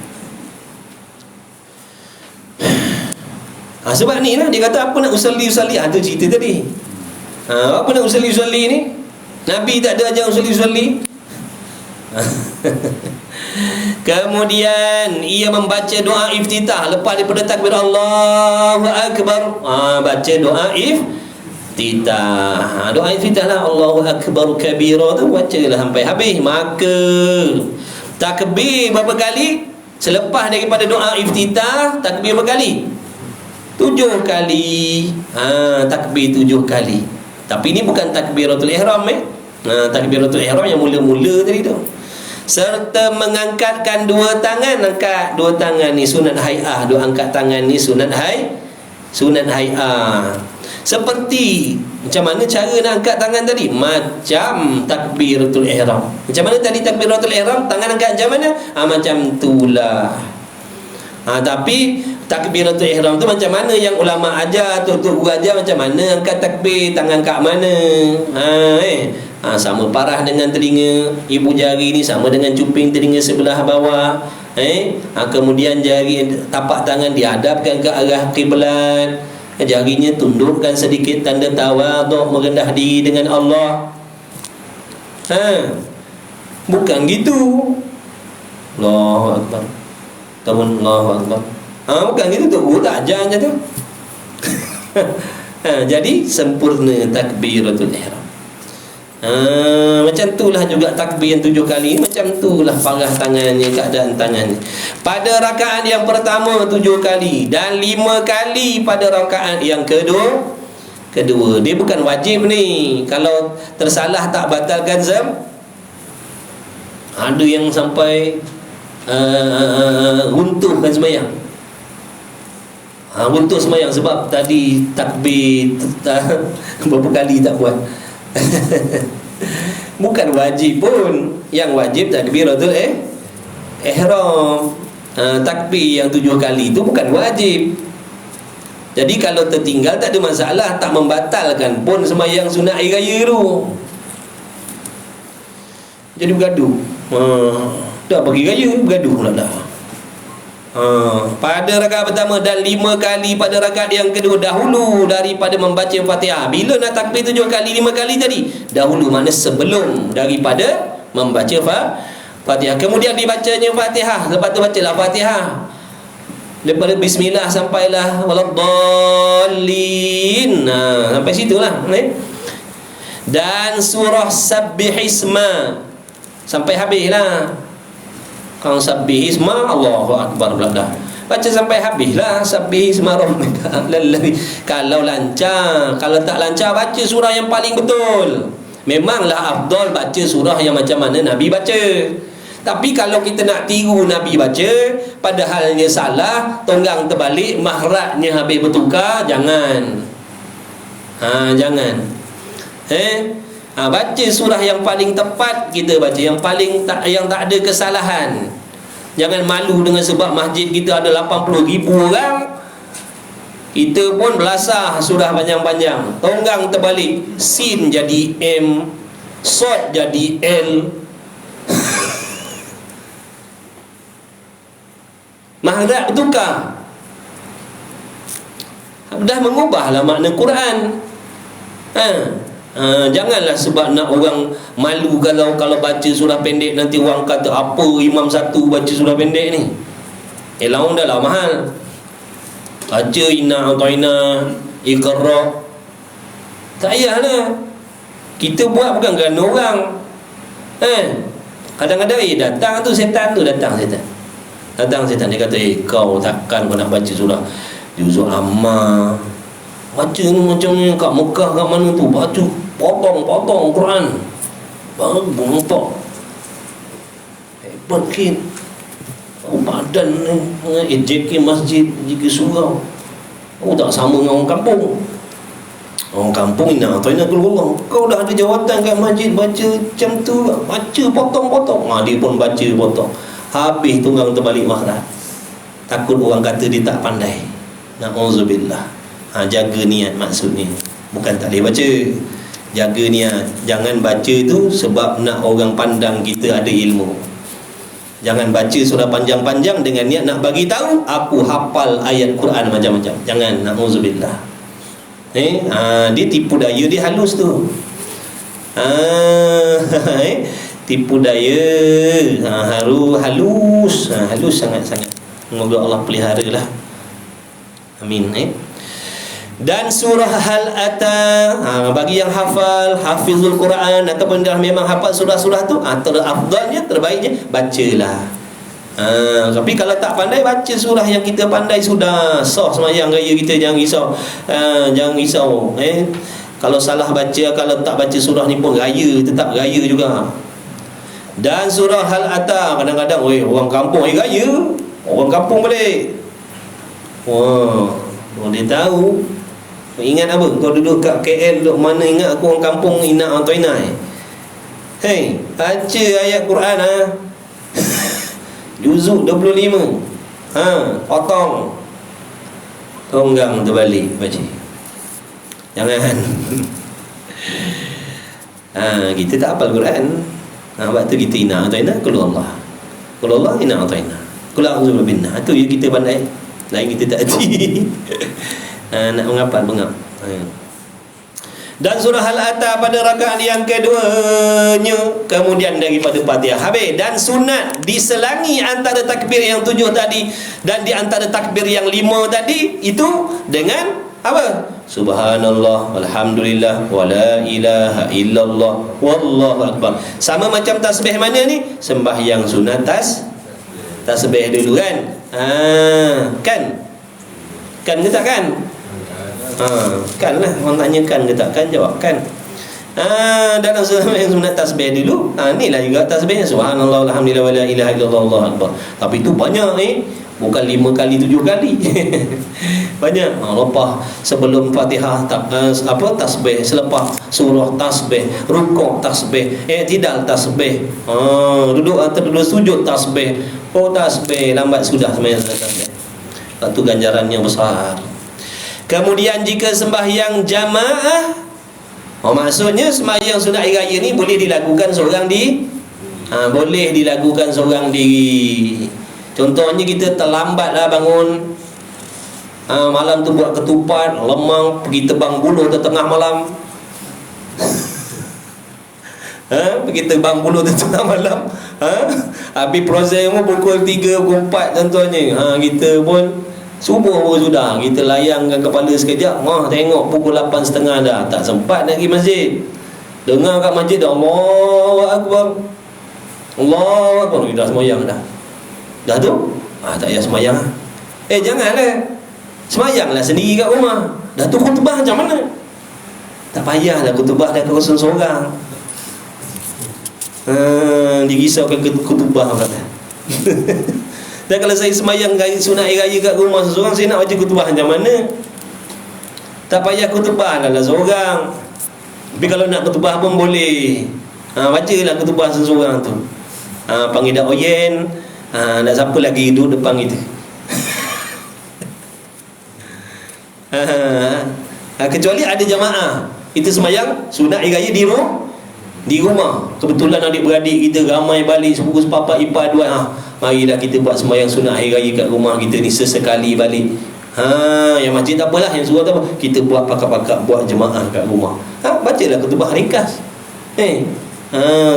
S1: Sebab ni lah dia kata apa nak usalli. Tu cerita tadi. Apa nak usalli ni? Nabi tak ada ajar usalli. Kemudian ia membaca doa iftitah lepas daripada takbir Allahu Akbar. Baca doa iftitah. Doa iftitah lah, Allahu Akbar kabira tu bacalah sampai habis. Maka takbir berapa kali? Selepas daripada doa iftitah, takbir berapa kali? 7 kali. Takbir 7 kali. Tapi ini bukan takbiratul ihram. Takbiratul ihram yang mula-mula tadi tu. serta mengangkatkan dua tangan. Angkat dua tangan ni sunat hai'ah, dua angkat tangan ni sunat hai'ah. Seperti macam mana cara nak angkat tangan tadi? Macam takbiratul ihram. Macam mana tadi takbiratul ihram? Tangan angkat macam mana? Macam itulah. Tapi takbiratul ihram tu macam mana yang ulama ajar, tok-tok guru ajar macam mana angkat takbir, tangan kat mana. Sama parah dengan telinga ibu jari ni, sama dengan cuping telinga sebelah bawah. Kemudian jari tapak tangan dihadapkan ke arah kiblat. Jarinya tundukkan sedikit, tanda tawaduk, merendah diri dengan Allah. Bukan gitu. Allahu Akbar. Allahu Akbar. Bukan gitu, tu guru tak ajar macam tu. Jadi sempurna takbiratul ihram. Macam itulah juga takbir yang 7 kali. Macam itulah parah tangannya, keadaan tangannya. Pada rakaat yang pertama 7 kali, dan 5 kali pada rakaat yang kedua. Dia bukan wajib ni. Kalau tersalah tak batalkan ada yang sampai runtuhkan sembahyang. Runtuh sembahyang sebab tadi takbir berapa kali tak buat. Bukan wajib pun. Yang wajib takbiratul ihram. Takbir yang 7 kali itu bukan wajib. Jadi kalau tertinggal tak ada masalah, tak membatalkan pun sembahyang sunat hari raya tu. Jadi bergaduh. Dah bagi raya bergaduh pula dah. Pada rakaat pertama dan 5 kali pada rakaat yang kedua, dahulu daripada membaca Fatihah. Bila nak takbir 7 kali 5 kali tadi? Dahulu, makna sebelum daripada membaca Fatihah. Kemudian dibacanya Fatihah, lepas tu bacalah Fatihah daripada bismillah sampailah waladdallin. Sampai situlah. Dan surah Sabbihisma sampai habislah. Kalau Sabbihisma, Allahu Akbar pula dah. Baca sampai habislah Sabbihisma rabbika lalladzi. Kalau lancar, kalau tak lancar baca surah yang paling betul. Memanglah afdal baca surah yang macam mana Nabi baca. Tapi kalau kita nak tiru Nabi baca, padahalnya salah, tonggang terbalik, mahratnya habis bertukar, jangan. Jangan. Baca surah yang paling tepat kita baca, yang tak ada kesalahan. Jangan malu dengan sebab masjid kita ada 80,000 orang, kita pun belasah surah panjang-panjang, tonggang terbalik, sin jadi M, sod jadi L. Mahrat bertukar. Dah mengubahlah makna Quran. Janganlah sebab nak orang malu kalau baca surah pendek, nanti orang kata apa imam satu baca surah pendek ni. Lawan dah lah mahal. Baca inna ataina iqra. Tak payahlah. Kita buat bukan kerana orang. Kadang-kadang datang tu setan. Datang setan, dia kata, kau takkan kau nak baca surah juzuk amma, baca ni macam ni kat Mekah kat mana tu, baca potong Quran baru nampak hebat kan. Badan ni JK masjid, JK surau, tak sama dengan orang kampung. Orang kampung nak tahu nak keluar, kau dah ada jawatan kat masjid baca macam tu, baca potong-potong. Dia pun baca potong, habis tunggang terbalik mahrat. Takut orang kata dia tak pandai. Na'udzubillah. Jaga niat maksudnya. Bukan tak boleh baca. Jaga niat. Jangan baca tu sebab nak orang pandang kita ada ilmu. Jangan baca surah panjang-panjang dengan niat nak bagi tahu aku hafal ayat Quran macam-macam. Jangan. Na'udzubillah. Dia tipu daya, dia halus tu. Tipu daya, halus sangat-sangat. Semoga Allah pelihara lah. Amin. Dan surah Hal Ata, bagi yang hafal, hafizul Quran ataupun dah memang hafal surah-surah tu, terafdalnya, terbaiknya bacalah. Tapi kalau tak pandai, baca surah yang kita pandai sudah. Sah sembahyang raya kita, jangan risau. Jangan risau. Kalau salah baca, kalau tak baca surah ni pun raya, tetap raya juga. Dan surah Hal Ata, kadang-kadang orang kampung hari raya, orang kampung balik. Wah, dia tahu. Ingat apa? Kau duduk kat KL, duduk mana, ingat aku orang kampung Ina atau Ina. Hei, baca ayat Quran juzuk 25. Potong. Tonggang terbalik baca. Jangan. Kita tak hafal Quran. Waktu kita ina atau ina, qul Allah. Qul Allah ina atau ina. Qul a'udzu billahi. Itu yang kita pandai. Lain kita tak erti. Nak menghafal bengap. Dan surah Al-Ata pada rakaat yang keduanya, kemudian daripada Fatihah habis. Dan sunat diselangi antara takbir yang 7 tadi dan di antara takbir yang 5 tadi itu dengan apa? Subhanallah, walhamdulillah, wala ilaha illallah, wallahu akbar. Sama macam tasbih mana ni? Sembahyang sunat tasbih dulu kan? Kan ke tak kan? Kan lah, orang tanya kan ke tak kan, jawab kan. Dalam sembahyang sunat tasbih dulu, inilah juga tasbihnya subhanallah, alhamdulillah, wala ilaha illallah, wallahu akbar. Tapi itu banyak bukan 5 kali 7 kali. Banyak. Lepas sebelum Fatihah tasbih, selepas surah tasbih, rukuk tasbih, i'tidal tasbih, duduk sujud tasbih, tasbih, lambat sudah sembahyang tasbih. Satu ganjaran yang besar. Kemudian jika sembahyang jamaah, maksudnya sembahyang sunat hari raya ni boleh dilakukan seorang boleh dilakukan seorang diri. Contohnya kita terlambatlah bangun, malam tu buat ketupat, lemang, pergi tebang buluh tu tengah malam. Pergi tebang buluh tu tengah malam. Habis proses mu pukul 3, pukul 4 contohnya. Kita pun subuh pun sudah, kita layangkan kepala sekejap, tengok pukul 8.30 dah, tak sempat nak pergi masjid. Dengar kat masjid dah Allahu Akbar, Allahu Akbar, dah semayang dah tu, tak payah semayang. Janganlah, semayanglah sendiri kat rumah. Dah tu khutbah macam mana? Tak payahlah khutbah dah kau seorang. Dirisaukan khutbah kata. Dan kalau saya semayang sunat hari raya kat rumah seorang, saya nak baca khutbah macam mana? Tak payah khutbah lah seorang. Tapi kalau nak khutbah pun boleh, bacalah khutbah seorang tu. Panggil dak oyen, nak siapa lagi duduk depan kita. Kecuali ada jamaah, kita semayang sunat hari raya di rumah. Kebetulan adik-beradik kita ramai balik, sepupu sepapak ipar dua, marilah kita buat sembahyang sunat hari raya kat rumah kita ni sesekali balik. Yang masjid tak apalah, yang suruh tak apa, kita buat pakak-pakak, buat jemaah kat rumah. Bacalah khutbah ringkas.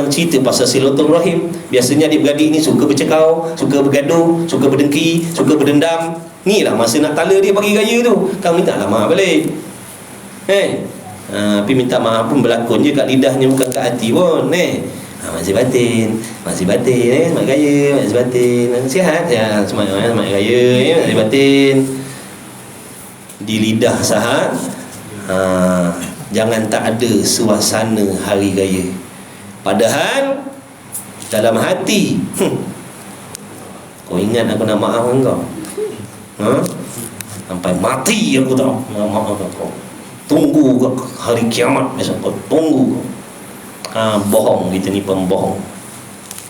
S1: Cerita pasal silaturahim. Biasanya adik-beradik ni suka bercakap, suka bergaduh, suka berdengki, suka berdendam. Ni lah masa nak tala dia pagi raya tu, kau minta lah maaf balik. Tapi minta maaf pun berlakon je kat lidahnya, bukan kat hati pun. Masih batin, semak raya, masih batin, sihat ya, semak raya, masih batin. Di lidah sahat, jangan tak ada suasana hari raya. Padahal dalam hati, kau ingat aku nak maaf kau? Sampai mati aku tak maaf kau. Tunggu hari kiamat besok, kau tunggu. Bohong kita ni, pembohong.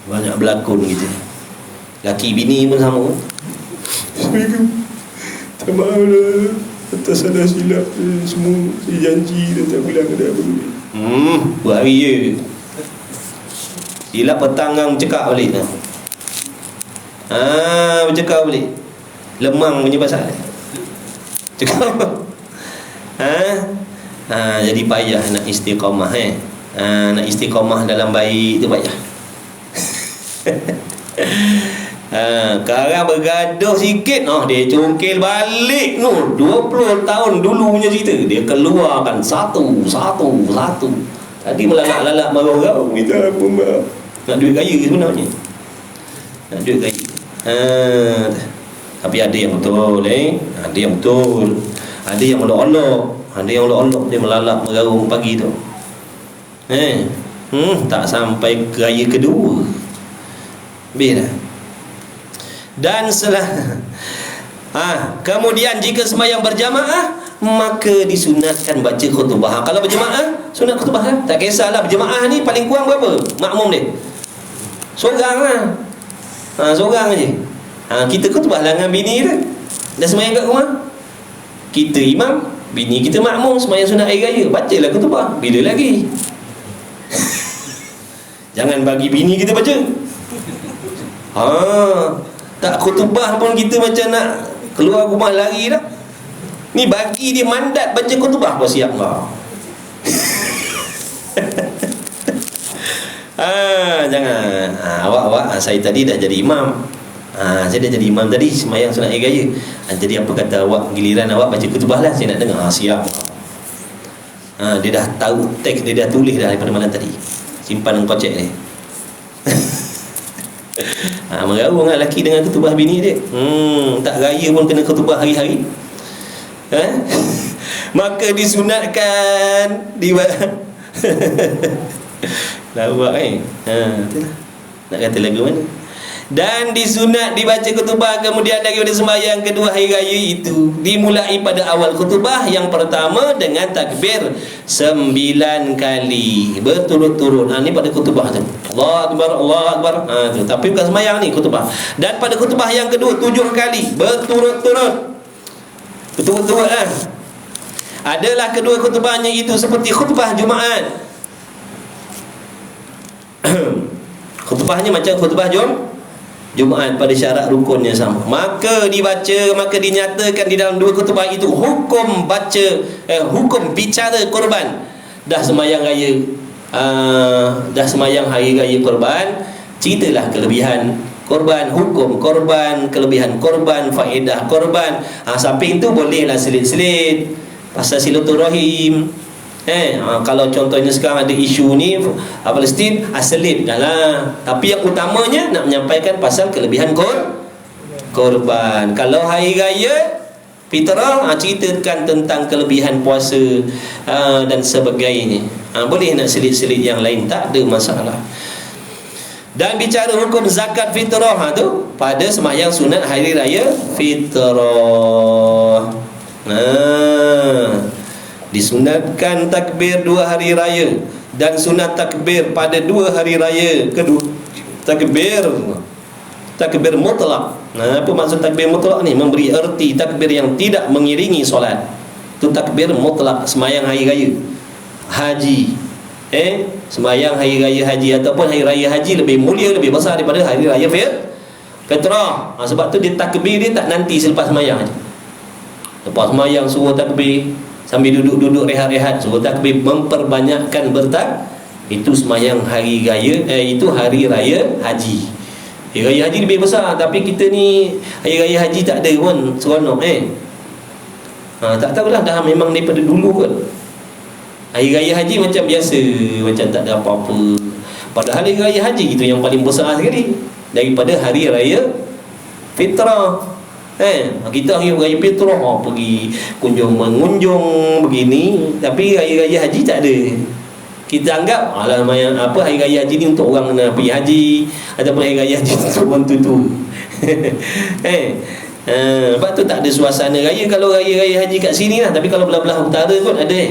S1: Banyak berlakon kita. Laki bini pun sama. Tak maaf lah atas salah silap semua. Saya janji dah tak bilang ada apa. Berhari je silap petang kan bercakap balik dah. Bercakap balik. Lemang punya pasal cakap. Jadi payah nak istiqamah. Nak istiqamah dalam baik tu payah. Sekarang bergaduh sikit, dia congkel balik tu. 20 tahun dulu punya cerita, dia keluarkan satu. Tadi melalak-lalak marah orang, minta apa maaf. Nak duit kaya sebenarnya, nak duit kaya. Tapi ada yang betul, ada yang betul, ada yang olok-olok, dia melalak merarung pagi tu. Tak sampai raya kedua. Habis dah. Dan kemudian jika sembahyang berjamaah, maka disunatkan baca khutbah. Kalau berjamaah, sunat khutbah lah. Tak kisahlah berjamaah ni paling kurang berapa makmum dia. Seorang lah. Seorang je. Kita khutbah lah dengan bini dia. Dah sembahyang kat rumah. Kita imam, bini kita makmum sembahyang sunat hari raya. Bacalah khutbah. Bila lagi? Jangan bagi bini kita baca. Tak khutbah pun kita macam nak keluar rumah lari dah. Ni bagi dia mandat baca khutbah, kau siap kau. Jangan. Awak saya tadi dah jadi imam. Saya dah jadi imam tadi sembahyang sunat hari raya. Jadi apa kata awak, giliran awak baca khutbah lah, saya nak dengar. Siap. Dia dah tahu teks, dia dah tulis dah daripada malam tadi. Simpan dalam kocek dia. Meraung lah lelaki dengan khutbah bini dia. Tak raya pun kena khutbah hari-hari. Maka disunatkan lawak nak kata lagu mana. Dan disunat dibaca khutbah kemudian daripada sembahyang kedua hari raya itu dimulai pada awal khutbah yang pertama dengan takbir 9 kali berturut-turut. Ni pada khutbah tu, Allahu Akbar, Allahu Akbar. Tu. Tapi bukan sembahyang ni, khutbah. Dan pada khutbah yang kedua 7 kali berturut-turut. Betul-betul lah. Adalah kedua khutbahnya itu seperti khutbah Jumaat. Khutbahnya macam khutbah Jumaat pada syarat rukunnya sama. Maka dinyatakan di dalam dua khutbah itu hukum bicara korban. Dah sembahyang raya, dah sembahyang hari raya korban, ceritalah kelebihan korban, hukum korban, kelebihan korban, faedah korban. Samping tu bolehlah selit-selit pasal silaturahim. Kalau contohnya sekarang ada isu ni Palestin, selit dah lah. Tapi yang utamanya nak menyampaikan pasal kelebihan korban. Kalau hari raya fitrah, ceritakan tentang kelebihan puasa dan sebagainya. Boleh nak selit-selit yang lain, tak ada masalah. Dan bicara hukum zakat fitrah tu pada sembahyang sunat hari raya fitrah. Disunatkan takbir 2 hari raya dan sunat takbir pada 2 hari raya kedua. Takbir mutlak. Apa maksud takbir mutlak ni? Memberi erti takbir yang tidak mengiringi solat. Itu takbir mutlak sembahyang hari raya haji. Sembahyang hari raya haji ataupun hari raya haji lebih mulia, lebih besar daripada hari raya fitrah. Sebab tu dia takbir dia tak nanti selepas sembahyang. Lepas sembahyang suruh takbir, sambil duduk-duduk rehat-rehat suruh takbir, memperbanyakkan itu sembahyang hari raya, itu hari raya haji. Hari raya haji lebih besar, tapi kita ni hari raya haji tak ada pun seronok. Tak tahulah, dah memang daripada dulu kot. Hari raya haji macam biasa, macam tak ada apa-apa. Padahal hari raya haji itu yang paling besar sekali daripada hari raya fitrah. Kita hari raya fitrah pergi mengunjung begini, tapi hari raya haji tak ada. Kita anggap hari raya haji ni untuk orang nak pergi haji, ataupun hari raya haji untuk orang tutu. Sebab tu tak ada suasana raya kalau raya haji kat sini lah. Tapi kalau belah-belah utara kot ada.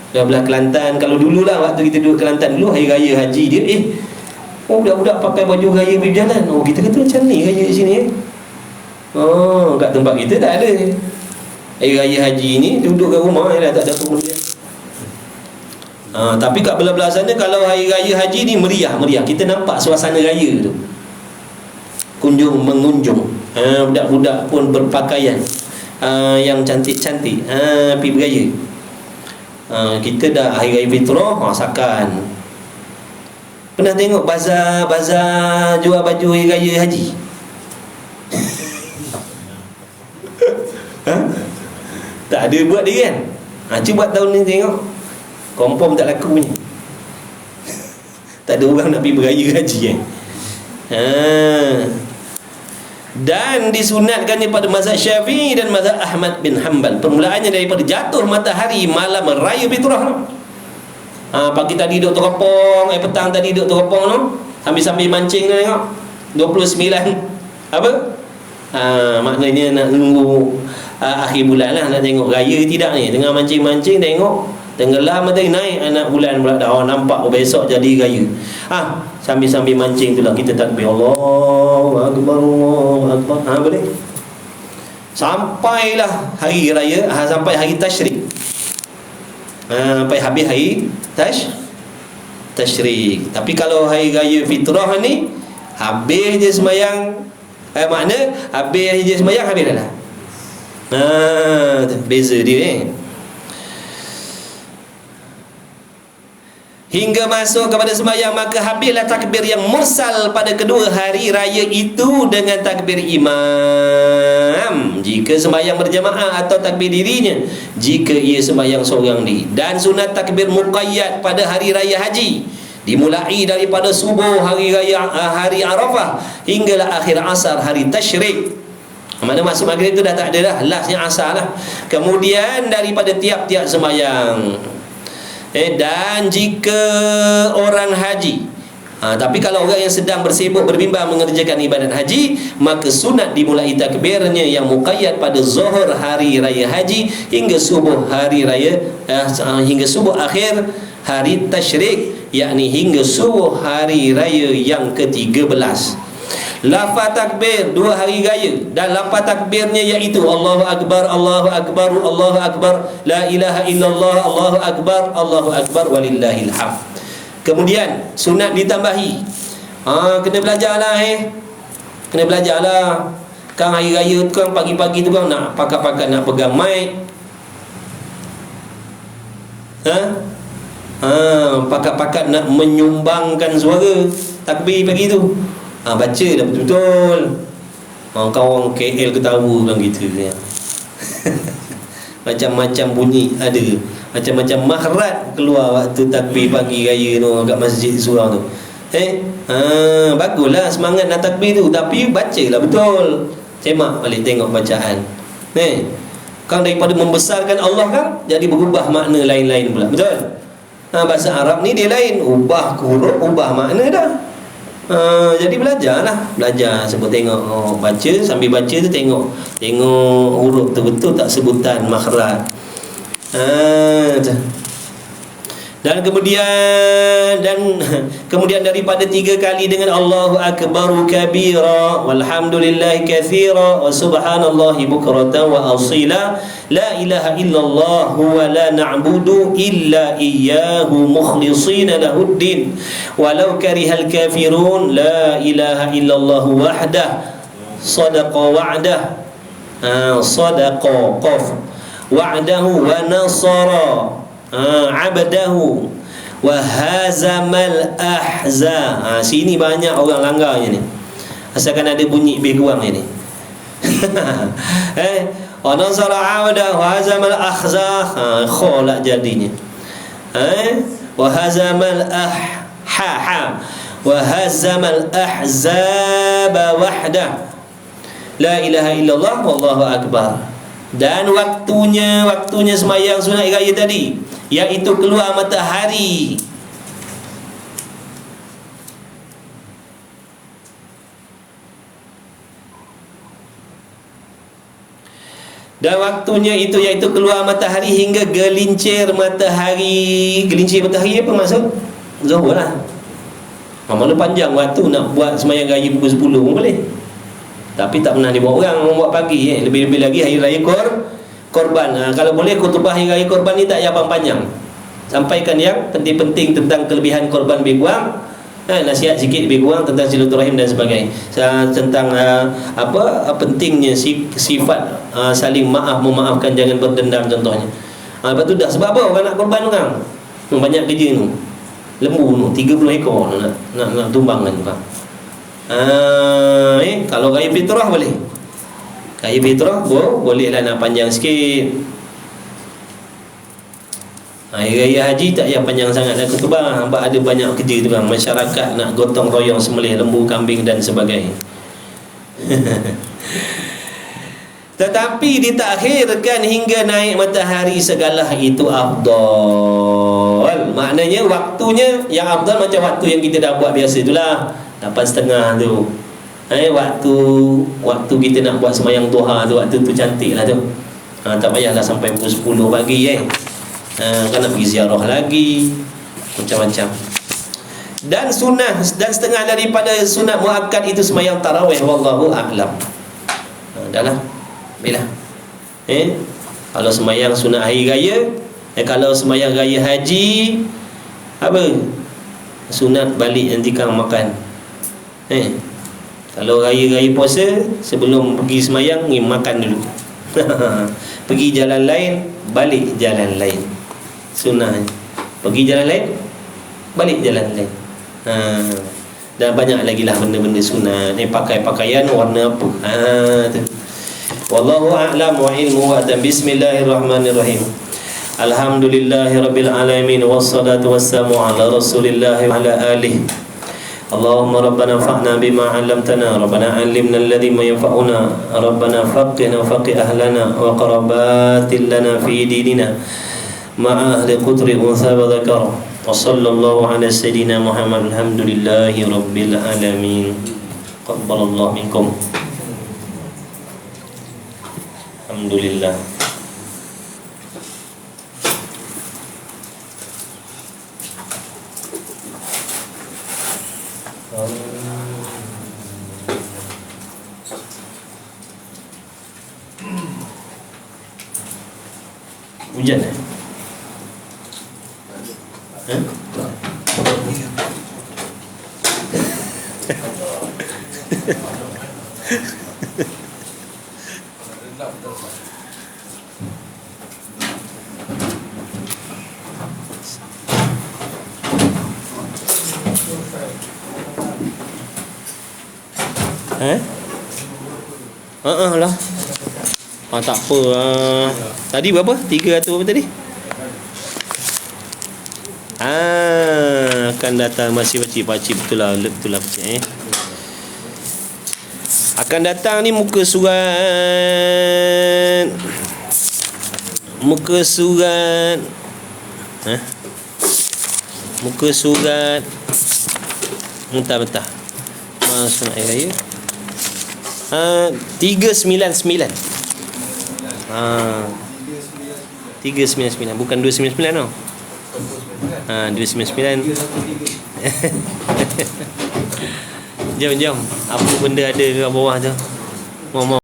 S1: Belah-belah Kelantan, kalau dululah waktu kita duduk Kelantan dulu, hari raya haji dia budak-budak pakai baju raya berjalan. Kita kata macam ni raya di sini. Kat tempat kita tak ada. Hari raya haji ni duduk kat rumah je lah, tak ada apa benda. Tapi kat belah-belah sana kalau hari raya haji ni meriah. Kita nampak suasana raya tu. Mengunjung. Budak-budak pun berpakaian yang cantik-cantik, pergi beraya. Kita dah hari raya fitrah, sakan. Pernah tengok bazar jual baju hari raya haji? Tak ada buat dia kan? Cuba tahun ni tengok, confirm tak laku punya. Tak ada orang nak pergi beraya haji kan? Dan disunatkannya pada mazhab Syafi'i dan mazhab Ahmad bin Hanbal. Permulaannya daripada jatuh matahari malam raya fitrah. Pagi tadi duduk teropong, petang tadi duduk teropong tu, sambil-sambil mancing tu tengok 29 apa? Maknanya nak tunggu akhir bulan lah, nak tengok raya tidak ni. Tengah mancing-mancing tengok tenggelam matahari naik anak bulan pula dah nampak besok jadi raya. Sambil-sambil mancing tu lah kita takbir Allahu Akbar, Allahu Akbar. Boleh. Sampailah hari raya, sampai hari tasyrik. Sampai habis hari tasyrik. Tapi kalau hari raya fitrah ni habis je sembahyang, makna habis je sembahyang habis dah lah. Beza dia hingga masuk kepada sembahyang, maka habislah takbir yang mursal pada kedua hari raya itu dengan takbir imam jika sembahyang berjamaah, atau takbir dirinya jika ia sembahyang seorang diri. Dan sunat takbir muqayyad pada hari raya haji dimulai daripada subuh hari raya hari Arafah hinggalah akhir asar hari tasyrik. Mana masuk maghrib itu dah tak ada dah, lastnya asar lah. Kemudian daripada tiap-tiap sembahyang. Dan jika orang haji, tapi kalau orang yang sedang bersibuk berbimbang mengerjakan ibadat haji, maka sunat dimulai takbirnya yang muqayyad pada zuhur hari raya haji hingga subuh hari raya hingga subuh akhir hari tasyrik, yakni hingga subuh hari raya yang ke-13. Lafaz takbir dua hari raya dan lafaz takbirnya iaitu Allahu Akbar, Allahu Akbar, Allahu Akbar, La ilaha illallah, Allahu Akbar, Allahu Akbar, walillahil hamd. Kemudian sunat ditambahi, kena belajarlah kena belajarlah. Kan hari raya tu kan pagi-pagi tu kan nak pakat-pakat nak pegang mic, pakat-pakat nak menyumbangkan suara takbir pagi tu. Baca dah betul-betul. Kawan KL ketawa kan gitu ya. Macam-macam bunyi ada, macam-macam mahrat keluar waktu takbir pagi raya tu kat masjid surau tu. Baguslah semangat nak takbir tu, tapi bacalah betul. Semak balik tengok bacaan. Kan daripada membesarkan Allah kan jadi berubah makna lain-lain pula. Betul? Bahasa Arab ni dia lain, ubah huruf, ubah makna dah. Jadi belajarlah, belajar sebut tengok, baca, sambil baca tu tengok huruf tu betul tak sebutan makhraj. Dan kemudian daripada 3 kali dengan Allahu Akbaru kabira walhamdulillahi katsira wa subhanallahi bukratan wa asila, la ilaha illallah wa la na'budu illa iyyahu mukhlishina lahuddin walau karihal kafirun, la ilaha illallah wahdah sadaqa wa'dah, sadaqa qaf wa'dahu wa nasara abdahu wa hazamal ahza. Sini banyak orang langgarnya ni, asalkan ada bunyi lebih kurang ni. Wa nasara abdahu wa hazamal ahza, kholak jadinya. Wa hazamal wa hazamal ahzaba wahdah, la ilaha illallah wallahu akbar. Dan waktunya sembahyang sunat raya tadi iaitu keluar matahari dan waktunya itu iaitu keluar matahari hingga gelincir matahari. Gelincir matahari apa maksud? Zuhur lah. Mana panjang waktu nak buat sembahyang raya pukul 10 pun boleh. Tapi tak pernah dibuat orang buat pagi. Lebih-lebih lagi hari raya korban. Kalau boleh khutbah hari raya korban ni tak payah panjang. Sampaikan yang penting-penting tentang kelebihan korban lebih kurang, nasihat sikit lebih kurang tentang silaturahim dan sebagainya. Tentang pentingnya sifat saling maaf, memaafkan, jangan berdendam contohnya. Lepas tu dah sebab apa orang nak korban orang? Banyak kerja tu. Lembu tu 30 ekor nak tumbangkan bang. Kalau raya fitrah boleh. Raya fitrah bolehlah nak panjang sikit. Hari raya haji tak payah panjang sangat nak khutbah, sebab ada banyak kerja tu bang. Masyarakat nak gotong royong sembelih lembu, kambing dan sebagainya. Tetapi ditakhirkan hingga naik matahari segala itu afdal. Maknanya waktunya yang afdal macam waktu yang kita dah buat biasa itulah, 8.30 tu. Waktu kita nak buat sembahyang duha tu, waktu tu cantik lah tu. Tak payahlah sampai pukul 10 pagi kan nak pergi ziarah lagi, macam-macam. Dan sunnah dan setengah daripada sunat muakkad itu sembahyang tarawih, wallahu a'lam. Dah lah. Bila? Kalau sembahyang sunat hari raya, kalau sembahyang raya haji, apa? Sunat balik nanti kang makan. Kalau raya-raya puasa, sebelum pergi sembahyang, makan dulu. Pergi jalan lain, balik jalan lain. Sunnah. Pergi jalan lain, balik jalan lain. Dan banyak lagi lah benda-benda sunnah. Pakai pakaian warna apa? Tu. Wallahu a'lam wa ilmuhu atam. Bismillahirrahmanirrahim. Alhamdulillahirabbil alamin wassalatu wassalamu ala Rasulillah wa ala alihi. Allahumma rabbana fa'na bima 'allamtana, rabbana 'allimna alladhi ma yanfa'una, rabbana faqihna faqih ahlana wa qarabatil lana fi dinina ma'a ahli qudri unsa wa dhakara. Wa sallallahu ala sayyidina Muhammad. Alhamdulillahi rabbil alamin. Qabbalallahu minkum. Alhamdulillah. Hujan lah. Tak apa. Tadi berapa? 300 berapa tadi? Akan datang masih pakcik betul lah pakcik. Akan datang ni muka surat muka surat mentah masuk air raya 399 399 bukan 299 tau. 299. Jom apa benda ada kat bawah tu. Mau